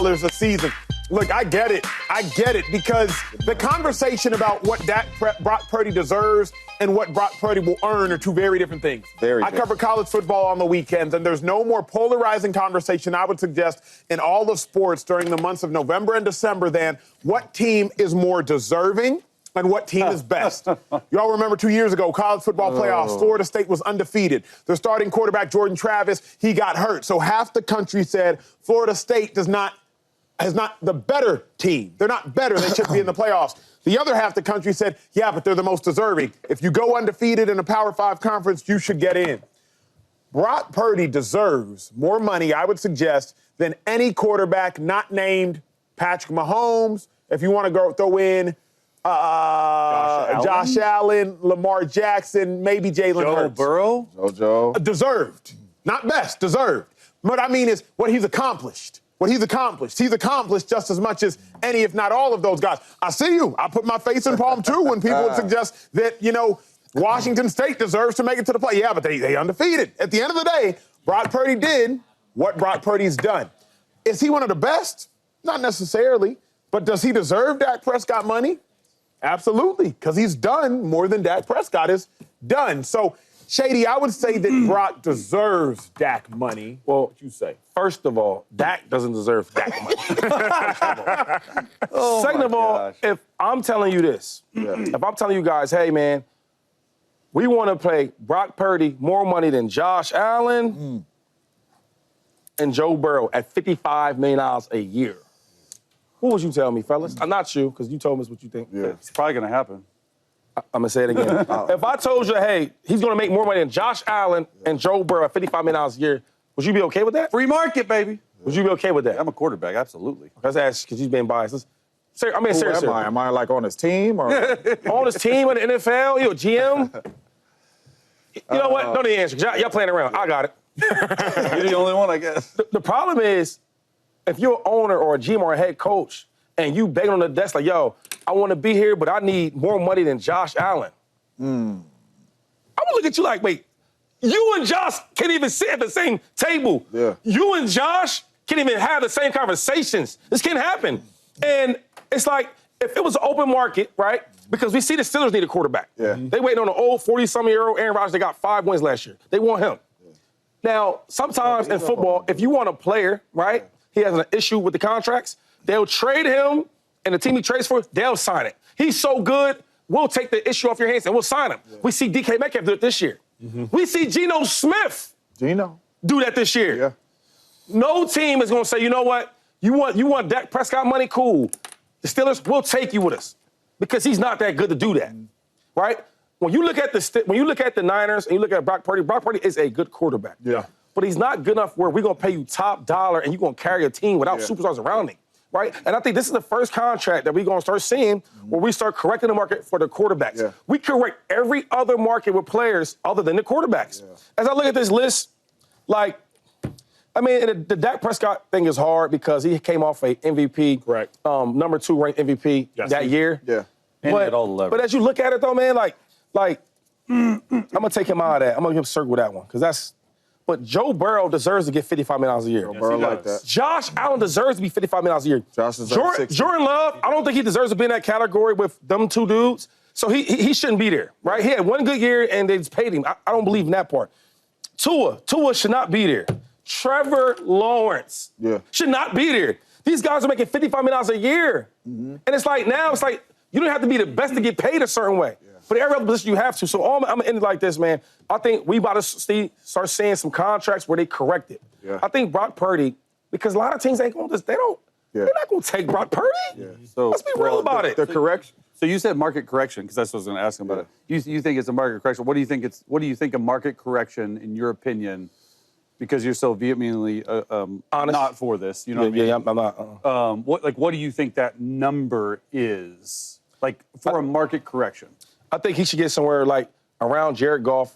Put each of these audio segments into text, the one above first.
a season. Look, I get it. I get it because the conversation about what Brock Purdy deserves and what Brock Purdy will earn are two very different things. I cover college football on the weekends, and there's no more polarizing conversation, I would suggest, in all of sports during the months of November and December than what team is more deserving and what team is best. Y'all remember 2 years ago, college football playoffs, Florida State was undefeated. Their starting quarterback, Jordan Travis, he got hurt. So half the country said Florida State is not the better team. They're not better. They should be in the playoffs. The other half the country said, yeah, but they're the most deserving. If you go undefeated in a Power 5 conference, you should get in. Brock Purdy deserves more money, I would suggest, than any quarterback not named Patrick Mahomes. If you want to go throw in Josh Allen, Lamar Jackson, maybe Jalen Hurts. Joe Burrow? Deserved. Not best, deserved. What I mean is what he's accomplished. What he's accomplished. He's accomplished just as much as any, if not all, of those guys. I see you. I put my face in palm, too, when people would suggest that, Washington State deserves to make it to the play. Yeah, but they undefeated. At the end of the day, Brock Purdy did what Brock Purdy's done. Is he one of the best? Not necessarily. But does he deserve Dak Prescott money? Absolutely, because he's done more than Dak Prescott has done. So, Shady, I would say that Brock deserves Dak money. Well, what you say? First of all, Dak doesn't deserve Dak money. Second of all, if I'm telling you this, if I'm telling you guys, hey, man, we want to pay Brock Purdy more money than Josh Allen and Joe Burrow at $55 million a year. What would you tell me, fellas? Not you, because you told us what you think. Yeah, it's probably going to happen. I'm going to say it again. If I told you, hey, he's going to make more money than Josh Allen and Joe Burrow at $55 million a year, would you be okay with that? Free market, baby. Would you be okay with that? I'm a quarterback, absolutely. Let's ask, because he's being biased. Seriously. Am I like on his team? Or? On his team in the NFL? You a GM? You know what? Don't need to answer. Y'all playing around. I got it. You're the only one, I guess. The problem is, if you're an owner or a GM or a head coach, and you begging on the desk like, yo, I want to be here, but I need more money than Josh Allen. I'm going to look at you like, wait, you and Josh can't even sit at the same table. Yeah. You and Josh can't even have the same conversations. This can't happen. And it's like, if it was an open market, right, because we see the Steelers need a quarterback. Yeah. They waiting on an old 40-something-year-old Aaron Rodgers. They got 5 wins last year. They want him. Yeah. Now, sometimes in football, if you want a player, right, he has an issue with the contracts, they'll trade him, and the team he trades for, they'll sign it. He's so good, we'll take the issue off your hands and we'll sign him. Yeah. We see DK Metcalf do it this year. We see Geno Smith do that this year. Yeah. No team is going to say, you know what, you want Dak Prescott money? Cool. The Steelers, we'll take you with us because he's not that good to do that, right? When you look at the Niners and you look at Brock Purdy is a good quarterback. Yeah. But he's not good enough where we're going to pay you top dollar and you're going to carry a team without superstars around him. Right? And I think this is the first contract that we're going to start seeing where we start correcting the market for the quarterbacks. Yeah. We correct every other market with players other than the quarterbacks. Yeah. As I look at this list, the Dak Prescott thing is hard because he came off a MVP, number 2 ranked MVP that year. Yeah. And he had all the leverage. But as you look at it, though, man, I'm going to take him out of that. I'm going to circle that one because that's. But Joe Burrow deserves to get $55 million a year. Joe Burrow like that. Josh Allen deserves to be $55 million a year. Josh deserves 60. Jordan Love, I don't think he deserves to be in that category with them two dudes. So he shouldn't be there, right? He had one good year and they just paid him. I don't believe in that part. Tua should not be there. Trevor Lawrence should not be there. These guys are making $55 million a year. And it's like you don't have to be the best to get paid a certain way. Yeah. But every other position you have to. So I'm going to end it like this, man. I think we about to start seeing some contracts where they correct it. Yeah. I think Brock Purdy, because a lot of teams ain't going to they're not going to take Brock Purdy. Yeah. So, let's be real about it. The correction. So you said market correction, because that's what I was going to ask him about it. You think it's a market correction. What do you think a market correction, in your opinion, because you're so vehemently not for this, you know what I mean? Yeah, I'm not. What do you think that number is, for a market correction? I think he should get somewhere around Jared Goff,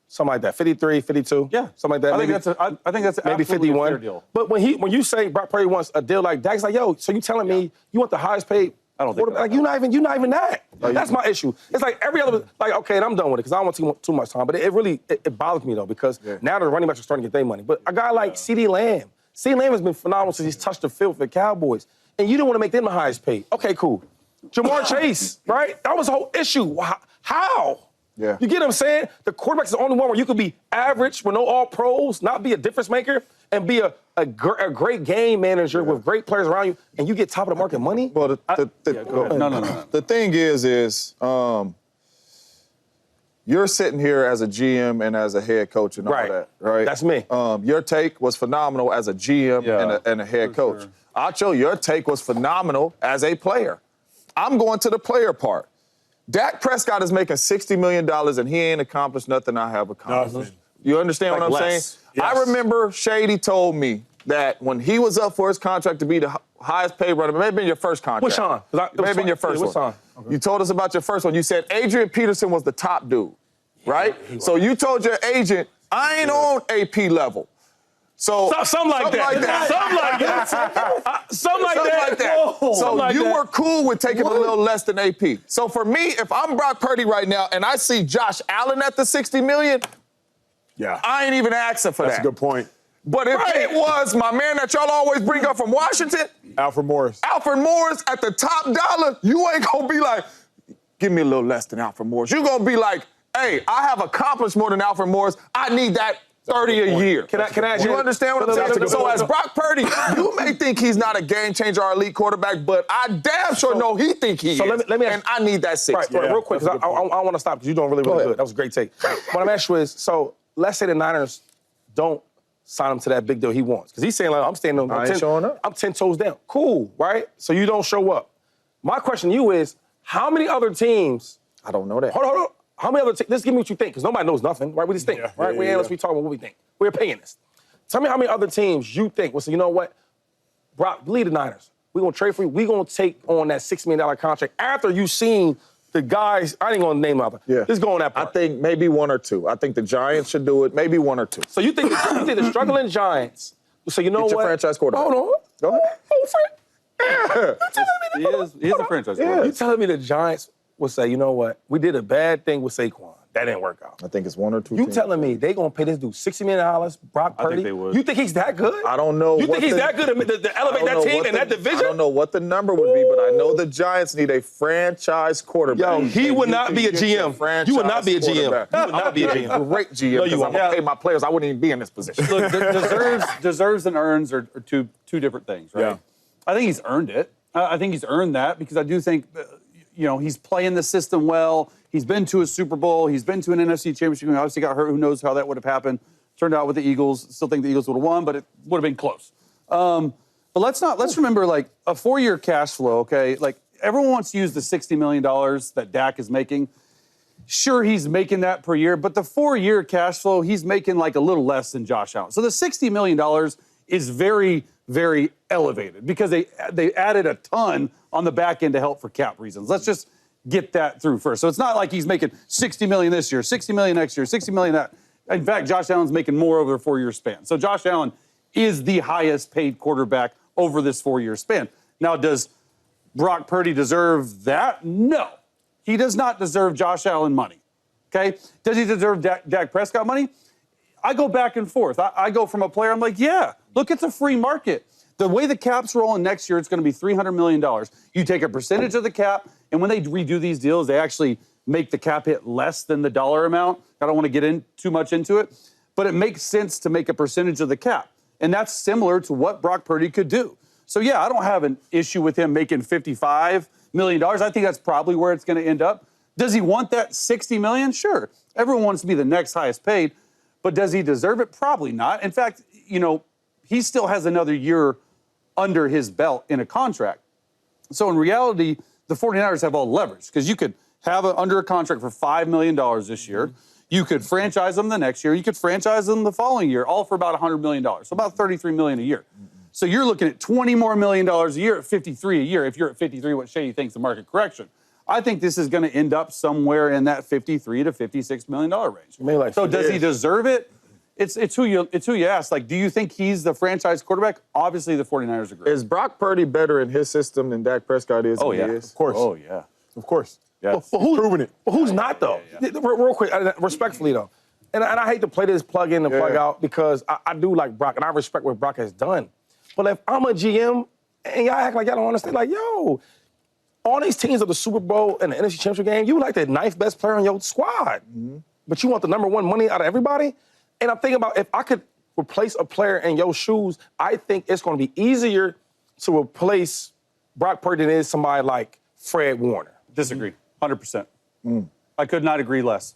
something like that, 53, 52. Yeah, something like that. I think that's maybe 51. A fair deal. But when you say Brock Purdy wants a deal like that, it's like, yo, so you telling me you want the highest paid? I don't think that. You're not even that. That's my issue. It's like every other, okay, and I'm done with it because I don't want too much time. But it really bothers me though because now the running backs are starting to get their money. But a guy like CeeDee Lamb, CeeDee Lamb has been phenomenal since he's touched the field for the Cowboys. And you didn't want to make them the highest paid. Okay, cool. Jamar Chase, right? That was the whole issue. How? Yeah. You get what I'm saying? The quarterback's the only one where you could be average with no all-pros, not be a difference maker, and be a great game manager with great players around you, and you get top of the market money? Well, No. the thing is you're sitting here as a GM and as a head coach and all that, right? That's me. Your take was phenomenal as a GM and a head coach. Sure. Acho, your take was phenomenal as a player. I'm going to the player part. Dak Prescott is making $60 million and he ain't accomplished nothing I have accomplished. Nothing. You understand what I'm saying? Yes. I remember Shady told me that when he was up for his contract to be the highest paid runner, it may have been your first contract. Which one? It may have been your first Which one. one? You told us about your first one. You said Adrian Peterson was the top dude, right? So you told your agent, I ain't on AP level. So Something like that. Something like that. Something like that. So you were cool with taking a little less than AP. So for me, if I'm Brock Purdy right now and I see Josh Allen at the $60 million, I ain't even asking for that. That's a good point. But if it was my man that y'all always bring up from Washington, Alfred Morris. Alfred Morris at the top dollar, you ain't gonna be like, give me a little less than Alfred Morris. You're gonna be like, hey, I have accomplished more than Alfred Morris. I need that 30 a year. Can I ask you understand what I'm saying? So as no. Brock Purdy, you may think he's not a game changer or elite quarterback, but I damn sure know he think he is. Let me ask, and I need that 60. Real quick, because I want to stop because you're doing really good. That was a great take. What I'm asking you is, so let's say the Niners don't sign him to that big deal he wants. Because he's saying, like, I'm standing I'm 10 toes down. Cool, right? So you don't show up. My question to you is, how many other teams... I don't know that. Hold on. How many other teams... Just give me what you think, because nobody knows nothing, right? We just think, right? We analysts, we talk about what we think. We're opinion this. Tell me how many other teams you think will say, you know what? Brock, lead the Niners. We're going to trade for you. We're going to take on that $6 million contract after you've seen the guys... I ain't going to name them. Just go on that part. I think maybe one or two. I think the Giants should do it. Maybe one or two. So you think the struggling Giants will say, you know Get your what? franchise quarterback. Hold on. Go ahead. He is a franchise quarterback. You telling me the Giants will say, you know what? We did a bad thing with Saquon. That didn't work out. I think it's one or two You teams. telling me they going to pay this dude $60 million, Brock Purdy? I think they would. You think he's that good? I don't know. You think he's that good to elevate that team and that division? I don't know what the number would be, but I know the Giants need a franchise quarterback. Yo, he would not be a GM. You would not be a GM. You would not be a GM. Great GM. No, you because I'm won't. going to pay my players. I wouldn't even be in this position. Look, deserves and earns are two different things, right? Yeah. I think he's earned it. I think he's earned that because I do think, he's playing the system well. He's been to a Super Bowl. He's been to an NFC Championship. He obviously got hurt. Who knows how that would have happened. Turned out with the Eagles. Still think the Eagles would have won, but it would have been close. But let's remember, like, a 4-year cash flow, okay? Like, everyone wants to use the $60 million that Dak is making. Sure, he's making that per year, but the 4-year cash flow, he's making, like, a little less than Josh Allen. So the $60 million is very, very elevated because they added a ton on the back end to help for cap reasons. Let's just get that through first. So it's not like he's making $60 million this year, $60 million next year, $60 million that. In fact, Josh Allen's making more over a 4-year span. So Josh Allen is the highest paid quarterback over this 4-year span. Now, does Brock Purdy deserve that? No. He does not deserve Josh Allen money. Okay? Does he deserve Dak Prescott money? I go back and forth. I go from a player, I'm like, yeah, look, it's a free market. The way the cap's rolling next year, it's going to be $300 million. You take a percentage of the cap, and when they redo these deals, they actually make the cap hit less than the dollar amount. I don't want to get too much into it, but it makes sense to make a percentage of the cap. And that's similar to what Brock Purdy could do. So, yeah, I don't have an issue with him making $55 million. I think that's probably where it's going to end up. Does he want that $60 million? Sure. Everyone wants to be the next highest paid, but does he deserve it? Probably not. In fact, he still has another year under his belt in a contract. So in reality, the 49ers have all the leverage because you could have under a contract for $5 million this year. You could franchise them the next year. You could franchise them the following year, all for about $100 million. So about $33 million a year. So you're looking at $20 more million a year at 53 a year. If you're at 53, what Shady thinks the market correction. I think this is going to end up somewhere in that $53 to $56 million range. So does he deserve it? It's who you ask. Like, do you think he's the franchise quarterback? Obviously, the 49ers agree. Is Brock Purdy better in his system than Dak Prescott is? Oh, yeah. Of course. Oh, yeah. Of course. Yeah. But who's proving it. But who's not, though? Real quick, respectfully, though. and I hate to play this plug in and plug out because I do like Brock, and I respect what Brock has done. But if I'm a GM, and y'all act like y'all don't understand, like, yo, all these teams of the Super Bowl and the NFC Championship game, you like the 9th best player on your squad. But you want the number 1 money out of everybody? And I'm thinking about if I could replace a player in your shoes, I think it's going to be easier to replace Brock Purdy than it is somebody like Fred Warner. Disagree, 100%. I could not agree less,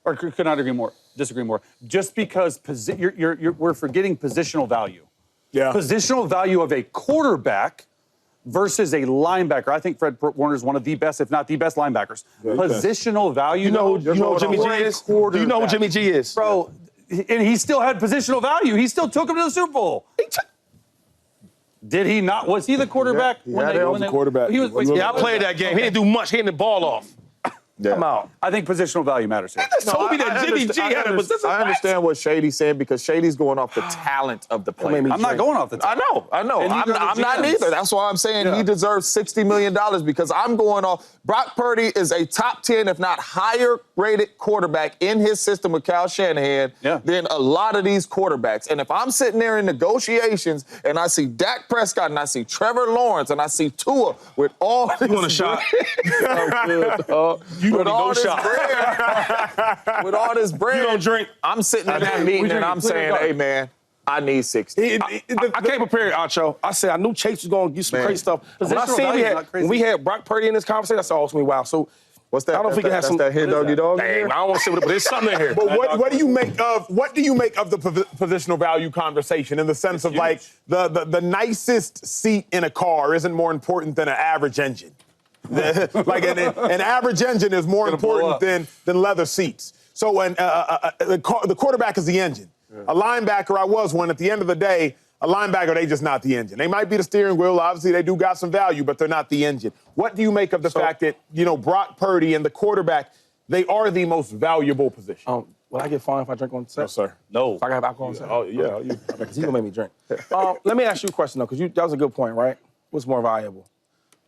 or could not agree more. Disagree more. Just because we're forgetting positional value. Yeah. Positional value of a quarterback versus a linebacker. I think Fred Warner is one of the best, if not the best linebackers. Positional value. You know who Jimmy G is? Do you know who Jimmy G is? Bro, and he still had positional value. He still took him to the Super Bowl. Did he not? Was he the quarterback? Yeah, he was the quarterback. I played that game. He didn't do much. He hit the ball off. I'm out. I think positional value matters here. Just told me that Jimmy G had it. I understand what Shady's saying because Shady's going off the talent of the player. I'm not going off the talent. I know. I'm not neither. That's why I'm saying he deserves $60 million because I'm going off. Brock Purdy is a top 10, if not higher rated quarterback in his system with Kyle Shanahan than a lot of these quarterbacks. And if I'm sitting there in negotiations and I see Dak Prescott and I see Trevor Lawrence and I see Tua with all this... You want a shot? With all this bread, you don't drink. I'm sitting in that meeting and I'm saying, hey, man, I need 60. I came prepared, Acho. I said I knew Chase was going to do some crazy stuff. When I seen when we had Brock Purdy in this conversation, I said, oh, it's going to be wild. So what's that? I don't think it has some... that hit doggy dog? Damn, I don't want to say what it, but there's something in here. But what do you make of the positional value conversation in the sense of like the nicest seat in a car isn't more important than an average engine? Like an average engine is more important than leather seats. So when the quarterback is the engine. A linebacker, I was one. At the end of the day, a linebacker, they just not the engine. They might be the steering wheel. Obviously, they do got some value, but they're not the engine. What do you make of the fact that, Brock Purdy and the quarterback, they are the most valuable position? Will I get fined if I drink on set? No, sir. No. If I have alcohol on set? Oh, yeah. Because he's going to make me drink. Let me ask you a question, though, because that was a good point, right? What's more valuable?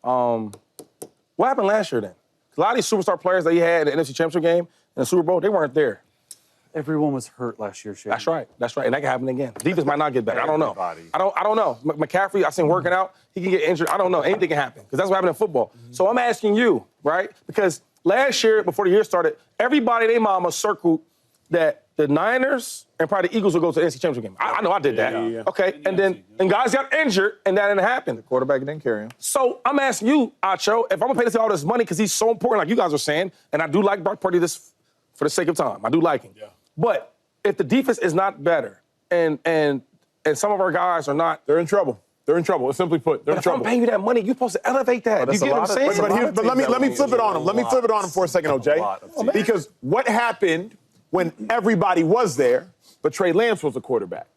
What happened last year, then? A lot of these superstar players that he had in the NFC Championship game and the Super Bowl, they weren't there. Everyone was hurt last year, Shane. That's right. And that can happen again. Defense might not get better. I don't know. I don't know. McCaffrey, I seen working out. He can get injured. I don't know. Anything can happen because that's what happened in football. So I'm asking you, right? Because last year, before the year started, everybody, they mama circled that the Niners and probably the Eagles will go to the NFC Championship game. I know I did that. Yeah. Okay, and guys got injured, and that didn't happen. The quarterback didn't carry him. So I'm asking you, Acho, if I'm going to pay this all this money because he's so important, like you guys are saying, and I do like Brock Purdy this for the sake of time. I do like him. Yeah. But if the defense is not better and some of our guys are not... They're in trouble. They're in trouble. Simply put, they're in trouble. If I'm paying you that money, you're supposed to elevate that. You get what I'm saying? But let me flip it on him. Let me flip it on him for a second, OJ. Because what happened when everybody was there, but Trey Lance was the quarterback?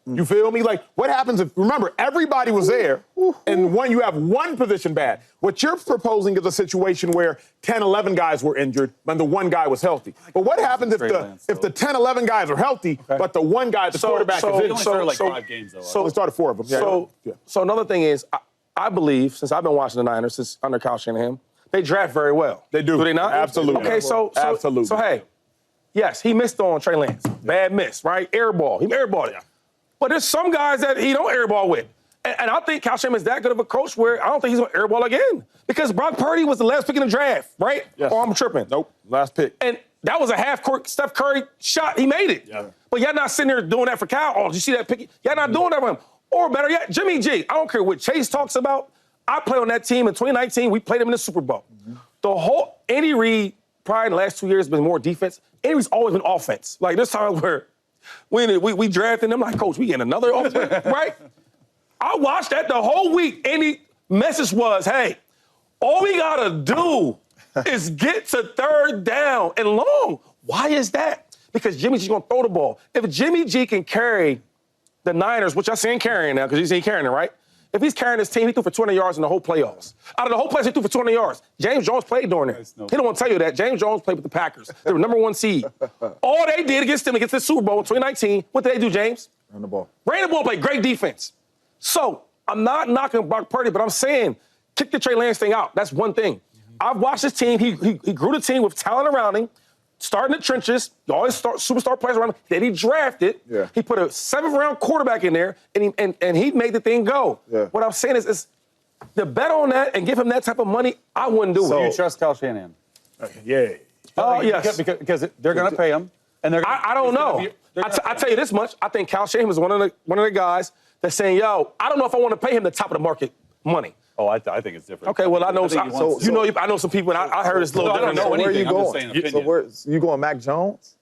You feel me? Like, what happens if, remember, everybody was there, and you have one position bad. What you're proposing is a situation where 10, 11 guys were injured, and the one guy was healthy. But what happens if the 10, 11 guys are healthy, but the one guy, the quarterback, is injured? They only started like 5 games, though. So they started 4 of them. So another thing is, I believe, since I've been watching the Niners since under Kyle Shanahan, they draft very well. They do. Do they not? Absolutely. Okay, Absolutely. So hey, yes, he missed on Trey Lance. Bad miss, right? Airball. He airballed it. But there's some guys that he don't airball with. And I think Kyle Shanahan is that good of a coach where I don't think he's going to airball again. Because Brock Purdy was the last pick in the draft, right? Yes. Or I'm tripping. Nope, last pick. And that was a half-court Steph Curry shot. He made it. Yeah. But y'all not sitting there doing that for Kyle. Oh, did you see that pick? Y'all not doing that for him. Or better yet, Jimmy G. I don't care what Chase talks about. I played on that team in 2019. We played him in the Super Bowl. The whole Andy Reid, probably in the last 2 years, has been more defense. Andy Reid's always been offense. Like, this time where we drafted him, like, Coach, we getting another offense, right? I watched that the whole week. Andy message was, hey, all we got to do is get to 3rd down and long. Why is that? Because Jimmy G's going to throw the ball. If Jimmy G can carry the Niners, which I see him carrying now because he's carrying it, right? If he's carrying his team, he threw for 200 yards in the whole playoffs. Out of the whole playoffs, he threw for 200 yards. James Jones played during it. He don't want to tell you that. James Jones played with the Packers. They were number 1 seed. All they did against them, against the Super Bowl in 2019, what did they do, James? Ran the ball. Ran the ball, played great defense. So I'm not knocking Brock Purdy, but I'm saying kick the Trey Lance thing out. That's one thing. I've watched his team. He grew the team with talent around him. starting the trenches, all his superstar players around him that he drafted. Yeah. He put a 7th-round quarterback in there, and he made the thing go. Yeah. What I'm saying is to bet on that and give him that type of money, I wouldn't do So it. you trust Kyle Shanahan? Yeah. Oh, yes. Because they're going to pay him, and they're. I don't know. I tell you this much. I think Kyle Shanahan was one of the guys that's saying, yo, I don't know if I want to pay him the top of the market money. Oh, I think it's different. Okay, well, I know. I I know some people, and I heard it's a little different. know Where are you anything. I'm just going? saying So where you going, Mac Jones?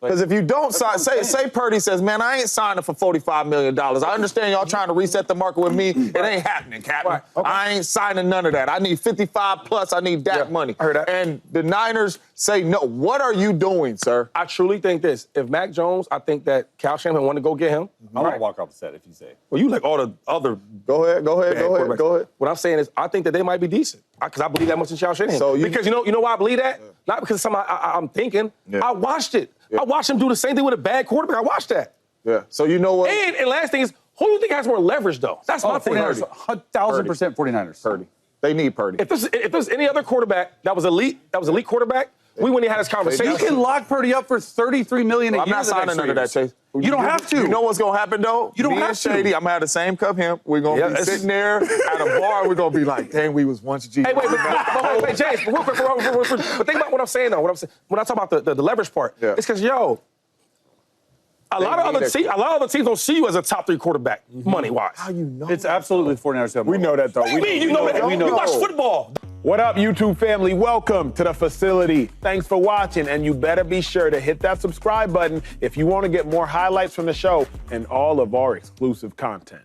Because if you don't sign, say Purdy says, man, I ain't signing for $45 million. I understand y'all trying to reset the market with me. It ain't happening, Captain. Right. Okay. I ain't signing none of that. I need 55 plus. I need Dak money. I heard that. And the Niners say no. What are you doing, sir? I truly think this. If Mac Jones, I think that Kyle Shanahan want to go get him. I'm going to walk off the set if you say. Well, you like all the other. Go ahead. Go ahead. What I'm saying is, I think that they might be decent because I believe that much in Kyle Shanahan. So because you know why I believe that? Not because something I'm thinking. Yeah. I watched it. Yeah. I watched him do the same thing with a bad quarterback. I watched that. Yeah. So you know what? And last thing is, who do you think has more leverage though? That's my thing. 1,000% 49ers. Purdy. They need Purdy. If there's any other quarterback that was elite quarterback, we wouldn't have had this conversation. You can lock Purdy up for $33 million a year. I'm not signing none of that, Chase. You don't have to. You know what's gonna happen though? You don't Me have and to. Shady, I'm gonna have the same cup him. We're gonna be sitting there at a bar. We're gonna be like, dang, we was once G. Hey, wait, James, but real quick, but think about what I'm saying though. When I talk about the leverage part, it's because a lot of other teams don't see you as a top 3 quarterback, money-wise. How you know? It's absolutely 49ers. We know that, though. What do you mean you know that? We know We that. watch football. What up, YouTube family? Welcome to the facility. Thanks for watching, and you better be sure to hit that subscribe button if you want to get more highlights from the show and all of our exclusive content.